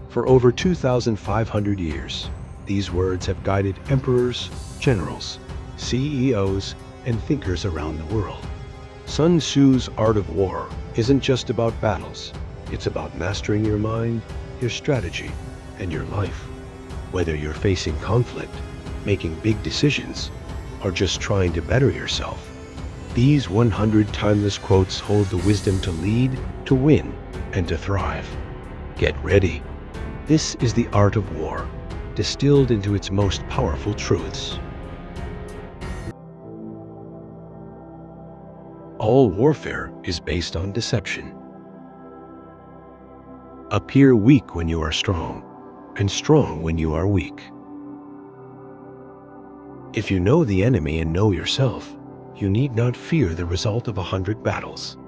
For over 2,500 years, these words have guided emperors, generals, CEOs, and thinkers around the world. Sun Tzu's Art of War isn't just about battles. It's about mastering your mind, your strategy, and your life. Whether you're facing conflict, making big decisions, or just trying to better yourself, these 100 timeless quotes hold the wisdom to lead, to win, and to thrive. Get ready. This is the art of war, distilled into its most powerful truths. All warfare is based on deception. Appear weak when you are strong, and strong when you are weak. If you know the enemy and know yourself, you need not fear the result of 100 battles.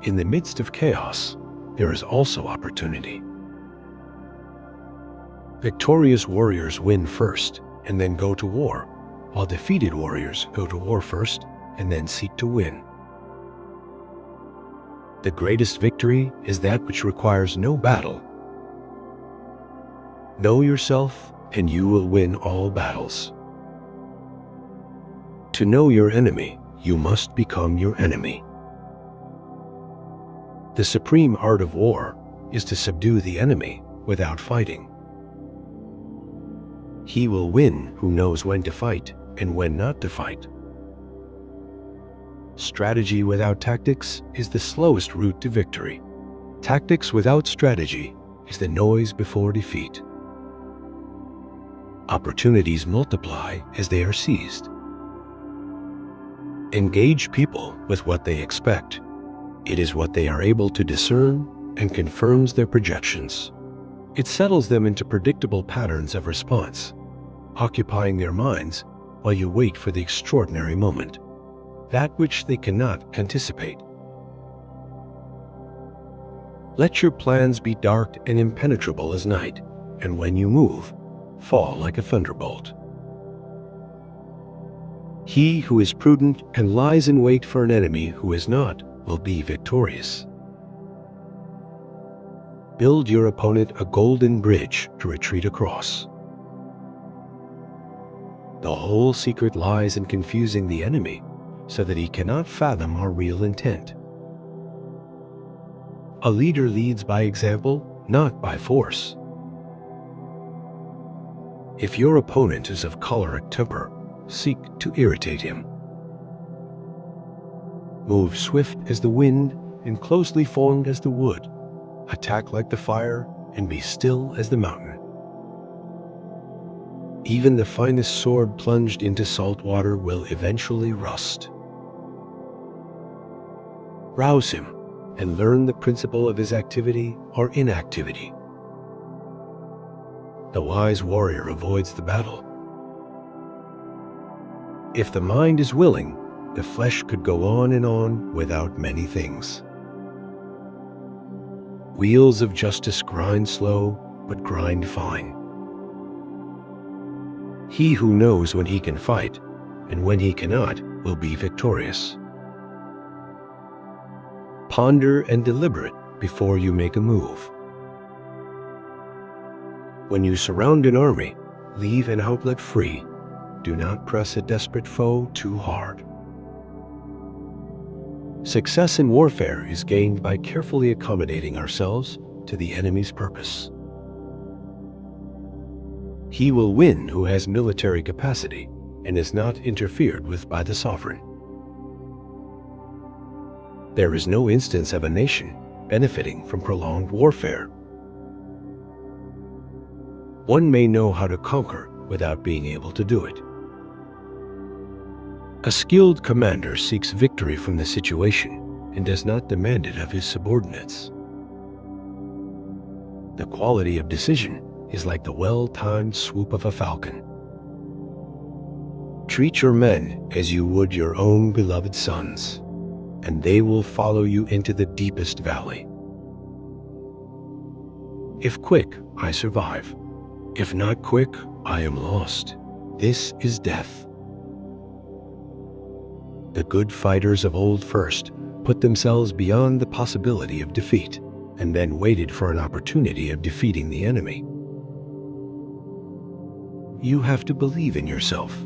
In the midst of chaos, there is also opportunity. Victorious warriors win first and then go to war, while defeated warriors go to war first and then seek to win. The greatest victory is that which requires no battle. Know yourself, and you will win all battles. To know your enemy, you must become your enemy. The supreme art of war is to subdue the enemy without fighting. He will win who knows when to fight and when not to fight. Strategy without tactics is the slowest route to victory. Tactics without strategy is the noise before defeat. Opportunities multiply as they are seized. Engage people with what they expect. It is what they are able to discern and confirms their projections. It settles them into predictable patterns of response, occupying their minds while you wait for the extraordinary moment, that which they cannot anticipate. Let your plans be dark and impenetrable as night, and when you move, fall like a thunderbolt. He who is prudent and lies in wait for an enemy who is not will be victorious. Build your opponent a golden bridge to retreat across. The whole secret lies in confusing the enemy so that he cannot fathom our real intent. A leader leads by example, not by force. If your opponent is of choleric temper, seek to irritate him. Move swift as the wind and closely formed as the wood. Attack like the fire and be still as the mountain. Even the finest sword plunged into salt water will eventually rust. Rouse him and learn the principle of his activity or inactivity. The wise warrior avoids the battle. If the mind is willing, the flesh could go on and on without many things. Wheels of justice grind slow, but grind fine. He who knows when he can fight and when he cannot will be victorious. Ponder and deliberate before you make a move. When you surround an army, leave an outlet free. Do not press a desperate foe too hard. Success in warfare is gained by carefully accommodating ourselves to the enemy's purpose. He will win who has military capacity and is not interfered with by the sovereign. There is no instance of a nation benefiting from prolonged warfare. One may know how to conquer without being able to do it. A skilled commander seeks victory from the situation and does not demand it of his subordinates. The quality of decision is like the well-timed swoop of a falcon. Treat your men as you would your own beloved sons, and they will follow you into the deepest valley. If quick, I survive. If not quick, I am lost. This is death. The good fighters of old first put themselves beyond the possibility of defeat and then waited for an opportunity of defeating the enemy. You have to believe in yourself.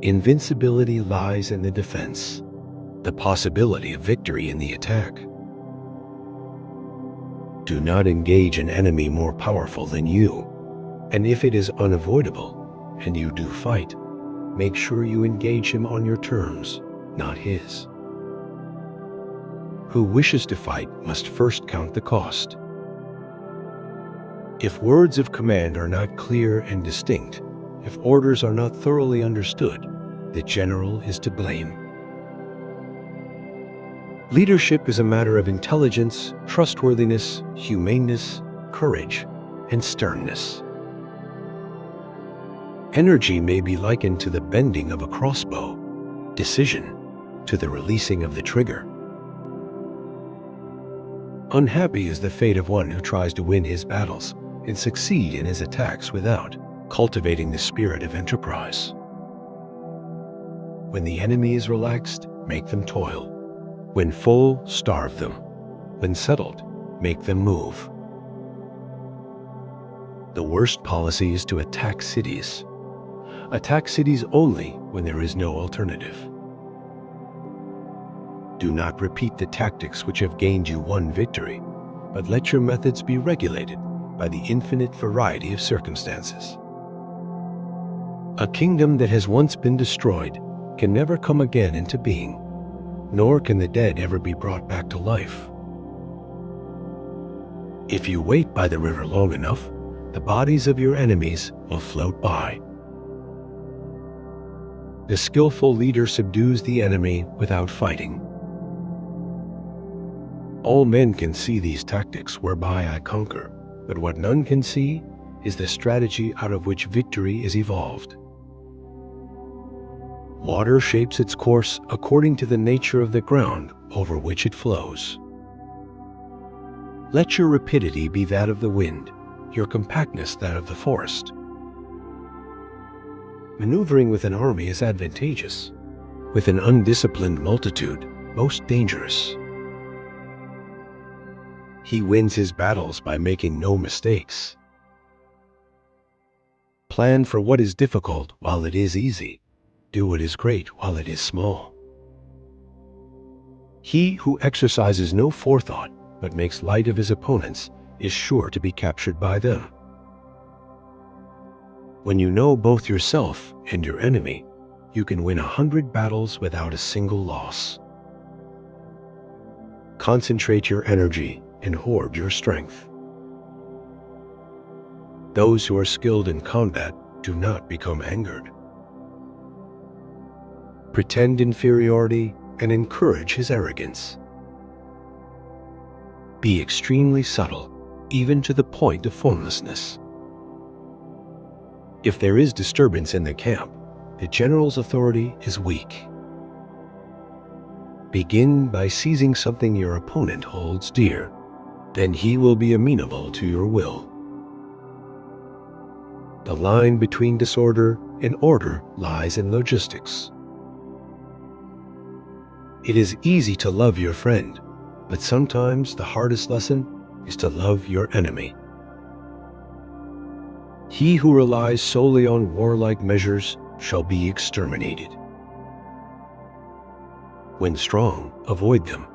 Invincibility lies in the defense, the possibility of victory in the attack. Do not engage an enemy more powerful than you, and if it is unavoidable, and you do fight, make sure you engage him on your terms, not his. Who wishes to fight must first count the cost. If words of command are not clear and distinct, if orders are not thoroughly understood, the general is to blame. Leadership is a matter of intelligence, trustworthiness, humaneness, courage, and sternness. Energy may be likened to the bending of a crossbow, decision to the releasing of the trigger. Unhappy is the fate of one who tries to win his battles and succeed in his attacks without cultivating the spirit of enterprise. When the enemy is relaxed, make them toil. When full, starve them. When settled, make them move. The worst policy is to attack cities. Attack cities only when there is no alternative. Do not repeat the tactics which have gained you one victory, but let your methods be regulated by the infinite variety of circumstances. A kingdom that has once been destroyed can never come again into being, nor can the dead ever be brought back to life. If you wait by the river long enough, the bodies of your enemies will float by. The skillful leader subdues the enemy without fighting. All men can see these tactics whereby I conquer, but what none can see is the strategy out of which victory is evolved. Water shapes its course according to the nature of the ground over which it flows. Let your rapidity be that of the wind, your compactness that of the forest. Maneuvering with an army is advantageous, with an undisciplined multitude, most dangerous. He wins his battles by making no mistakes. Plan for what is difficult while it is easy. Do what is great while it is small. He who exercises no forethought but makes light of his opponents is sure to be captured by them. When you know both yourself and your enemy, you can win 100 battles without a single loss. Concentrate your energy and hoard your strength. Those who are skilled in combat do not become angered. Pretend inferiority and encourage his arrogance. Be extremely subtle, even to the point of formlessness. If there is disturbance in the camp, the general's authority is weak. Begin by seizing something your opponent holds dear. Then he will be amenable to your will. The line between disorder and order lies in logistics. It is easy to love your friend, but sometimes the hardest lesson is to love your enemy. He who relies solely on warlike measures shall be exterminated. When strong, avoid them.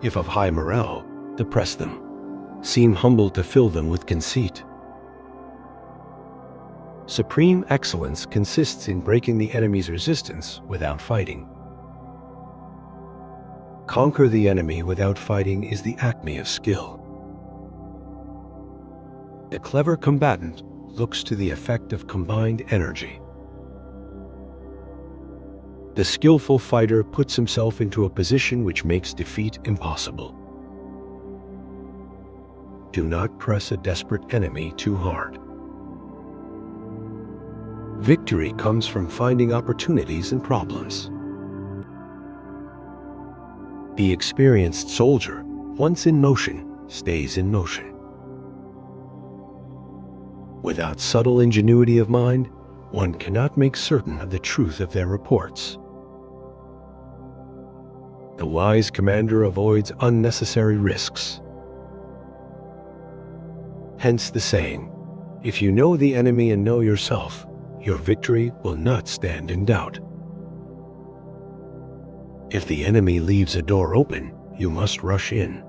If of high morale, depress them. Seem humble to fill them with conceit. Supreme excellence consists in breaking the enemy's resistance without fighting. Conquer the enemy without fighting is the acme of skill. The clever combatant looks to the effect of combined energy. The skillful fighter puts himself into a position which makes defeat impossible. Do not press a desperate enemy too hard. Victory comes from finding opportunities in problems. The experienced soldier, once in motion, stays in motion. Without subtle ingenuity of mind, one cannot make certain of the truth of their reports. The wise commander avoids unnecessary risks. Hence the saying, if you know the enemy and know yourself, your victory will not stand in doubt. If the enemy leaves a door open, you must rush in.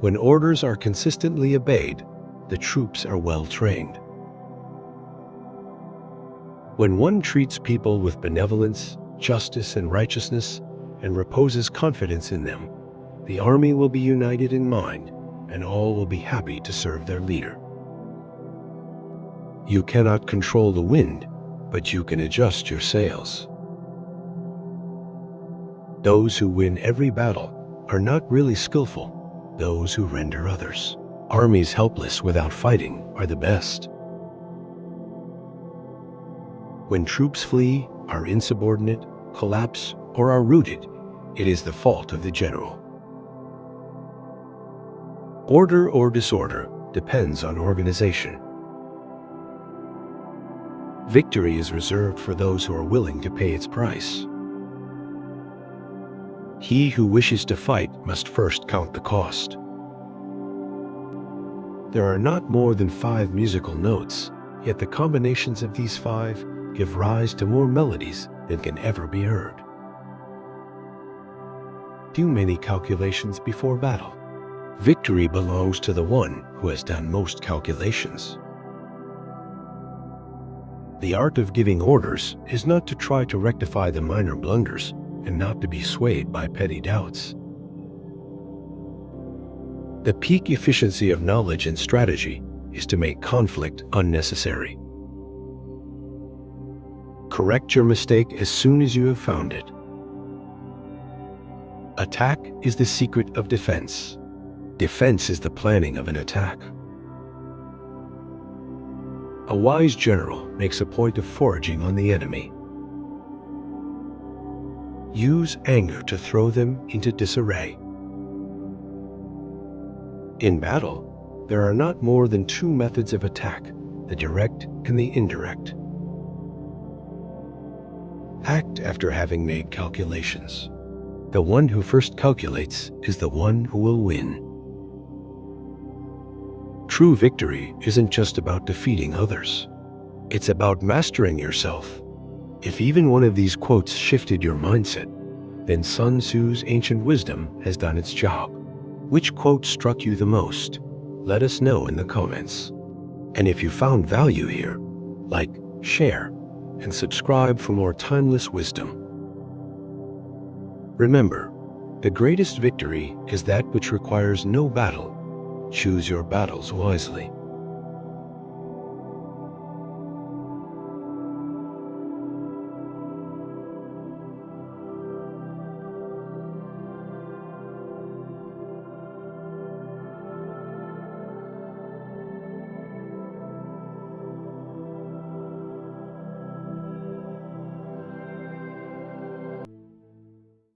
When orders are consistently obeyed, the troops are well trained. When one treats people with benevolence, justice, and righteousness, and reposes confidence in them, the army will be united in mind, and all will be happy to serve their leader. You cannot control the wind, but you can adjust your sails. Those who win every battle are not really skillful, those who render others. Armies helpless without fighting are the best. When troops flee, are insubordinate, collapse, or are routed, it is the fault of the general. Order or disorder depends on organization. Victory is reserved for those who are willing to pay its price. He who wishes to fight must first count the cost. There are not more than 5 musical notes, yet the combinations of these 5 give rise to more melodies than can ever be heard. Do many calculations before battle. Victory belongs to the one who has done most calculations. The art of giving orders is not to try to rectify the minor blunders and not to be swayed by petty doubts. The peak efficiency of knowledge and strategy is to make conflict unnecessary. Correct your mistake as soon as you have found it. Attack is the secret of defense. Defense is the planning of an attack. A wise general makes a point of foraging on the enemy. Use anger to throw them into disarray. In battle, there are not more than 2 methods of attack, the direct and the indirect. Act after having made calculations. The one who first calculates is the one who will win. True victory isn't just about defeating others. It's about mastering yourself. If even one of these quotes shifted your mindset, then Sun Tzu's ancient wisdom has done its job. Which quote struck you the most? Let us know in the comments. And if you found value here, like, share, and subscribe for more timeless wisdom. Remember, the greatest victory is that which requires no battle. Choose your battles wisely.